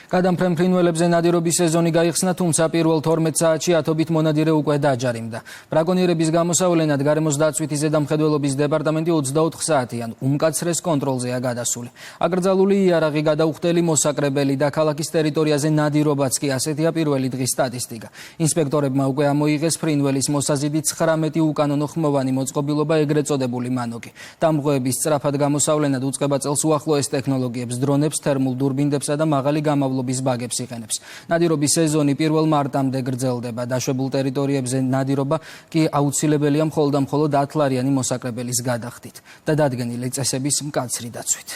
გადამფრენ ფრინველებზე ნადირობის სეზონი გაიხსნა, თუმცა პირველ 12 საათში ათობით მონადირე უკვე დააჯარიმდა. ბრაკონიერების გამოსავლენად გარემოს დაცვითი ზედამხედველობის დეპარტამენტი 24 საათიან უმკაცრეს კონტროლზეა გადასული. აკრძალული იარაღი, გადაუხდელი მოსაკრებელი და ქალაქის ტერიტორიაზე ნადირობაც კი ასეთია პირველი დღის სტატისტიკა. ინსპექტორებმა უკვე ამოიღეს ფრინველის მოსაზიდით 19 უკანონო ხმოვანი მოწყობილობა, ეგრეთ წოდებული მანოკი. დამღოების სწრაფად გამოსავლენად უწყება წელს უახლოეს ტექნოლოგიებს, დრონებს, თერმულ დურბინდებსა და მაღალი გამავლობის ბაგებს იყენებს. ნადირობის სეზონი 1 მარტამდე გრძელდება. დაშვებულ ტერიტორიებზე ნადირობა კი აუცილებელია მხოლოდ და მხოლოდ 10-ლარიანი მოსაკრებელის გადახდით და დადგენილი წესების მკაცრი დაცვით.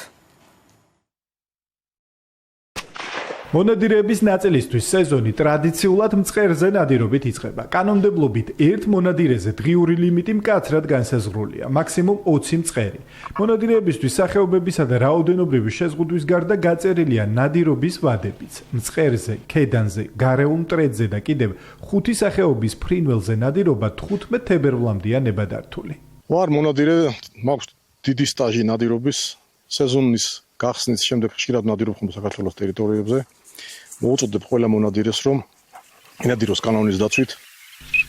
მონადირეების ნაწილისთვის სეზონი ტრადიციულად მწყერზე ნადირობით იწყება. კანონმდებლობით ერთ მონადირეზე დღიური ლიმიტი მკაცრად განსაზღვრულია, მაქსიმუმ 20 მწყერი. მონადირეებისთვის სახეობებისა და რაოდენობრივი შეზღუდვის გარდა გაწერილია ნადირობის ვადებიც. მწყერზე, ქედანზე, გარეულ მტრედზე და კიდევ 5 სახეობის ფრინველზე ნადირობა 15 თებერვლამდეა ნებადართული. ვარ მონადირე, მაქვს დიდი სტაჟი ნადირობის, სეზონის გახსნის შემდეგ ხშირად ნადირობ ხოლმე საქართველოს ტერიტორიებზე. მოვუწოდებ ყველა მონადირეს, რომ ინადიროს კანონის დაცვით.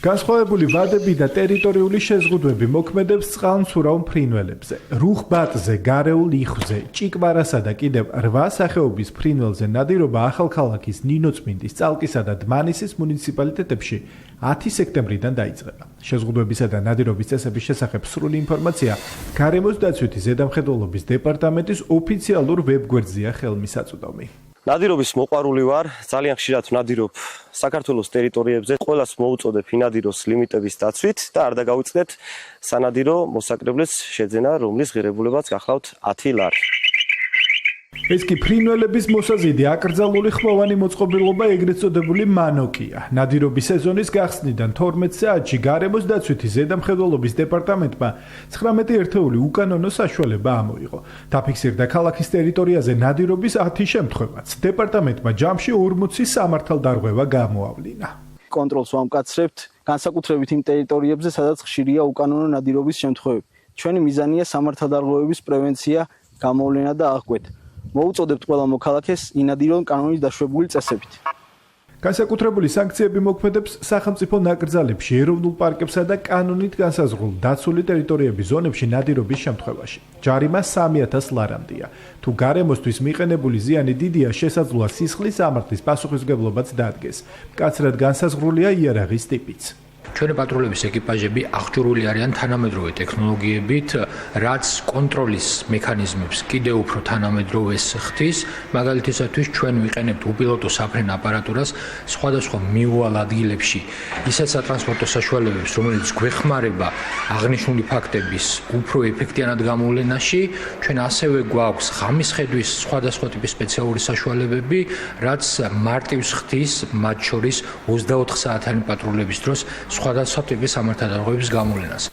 განსხვავებული ვადები და ტერიტორიული შეზღუდვები მოქმედებს წყალმცურავ ფრინველებზე. რუხბატზე, გარეულ იხვზე, ჭიკვარასა და კიდევ 8 სახეობის ფრინველზე ნადირობა ახალქალაქის, ნინოწმინდის, წალკისა და დმანისის მუნიციპალიტეტებში 10 სექტემბრიდან დაიწყება. შეზღუდვებისა და ნადირობის წესების შესახებ სრული ინფორმაცია გარემოს დაცვითი ზედამხედველობის დეპარტამენტის ოფიციალურ ვებგვერდზეა ხელმისაწვდომი. ნადირობის მოყვარული ვარ, ძალიან ხშირად ვნადირობ საქართველოს ტერიტორიებზე. ყველას მოვუწოდებ ინადიროს ლიმიტების დაცვით და არ დაგავიწყდეთ სანადირო მოსაკრებლის შეძენა, რომლის ღირებულებაც გახლავთ 10 ლარი. ეს კი ფრინველების მოსაზიდი აკრძალული ხმოვანი მოწყობილობა, ეგრეთ წოდებული მანოკია. ნადირობის სეზონის გახსნიდან 12 საათში გარემოს დაცვითი ზედამხედველობის დეპარტამენტმა 19 ერთეული უკანონო საშუალება ამოიღო. დაფიქსირდა ქალაქის ტერიტორიაზე ნადირობის 10 შემთხვევაც. დეპარტამენტმა ჯამში 40 სამართალდარღვევა გამოავლინა. კონტროლს ვამკაცრებთ განსაკუთრებით იმ ტერიტორიებზე, სადაც ხშირია უკანონო ნადირობის შემთხვევები. ჩვენი მიზანია სამართალდარღვევების პრევენცია, გამოვლენა და აღკვეთა. მოვუწოდებთ ყველა მოქალაქეს ინადირონ კანონის დაშვებული წესებით. განსაკუთრებული სანქციები მოქმედებს სახელმწიფო ნაკრძალებში, ეროვნულ პარკებსა და კანონით განსაზღვრულ დაცული ტერიტორიების ზონებში ნადირობის შემთხვევაში. ჯარიმა 3000 ლარამდეა. თუ გარემოსთვის მიყენებული ზიანი დიდია, შესაძლოა სისხლის სამართლის პასუხისმგებლობაც დადგეს. მკაცრად განსაზღვრულია იარაღის ტიპიც. ჩვენი პატრულების ეკიპაჟები აღჭურვილი არიან თანამედროვე ტექნოლოგიებით, რაც კონტროლის მექანიზმებს კიდევ უფრო თანამედროვეს ხდის. მაგალითისათვის ჩვენ ვიყენებთ უპილოტო საფრენ აპარატურას სხვადასხვა მიუვალ ადგილებში, ისეთ სატრანსპორტო საშუალებებს, რომელიც გვეხმარება აღნიშნული ფაქტების უფრო ეფექტიანად გამოვლენაში. ჩვენ ასევე გვაქვს ღამის ხედვის სხვადასხვა ტიპის სპეციალური საშუალებები, რაც მარტივს ხდის მათ შორის 24 საათიანი პატრულების დროს სხვადასხვა ტიპის სამართალდარღვევების გამოვლენას.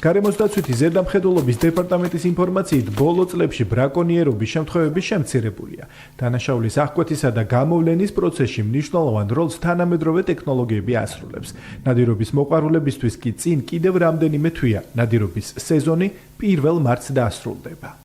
გარემოს დაცვითი ზედამხედველობის დეპარტამენტის ინფორმაციით, ბოლო წლებში ბრაკონიერობის შემთხვევები შემცირებულია. დანაშაულის აღკვეთისა და გამოვლენის პროცესში მნიშვნელოვან როლს თანამედროვე ტექნოლოგიები ასრულებს. ნადირობის მოყვარულებისთვის კი წინ კიდევ რამდენიმე თვეა ნადირობის სეზონი 1 მარტს დასრულდება.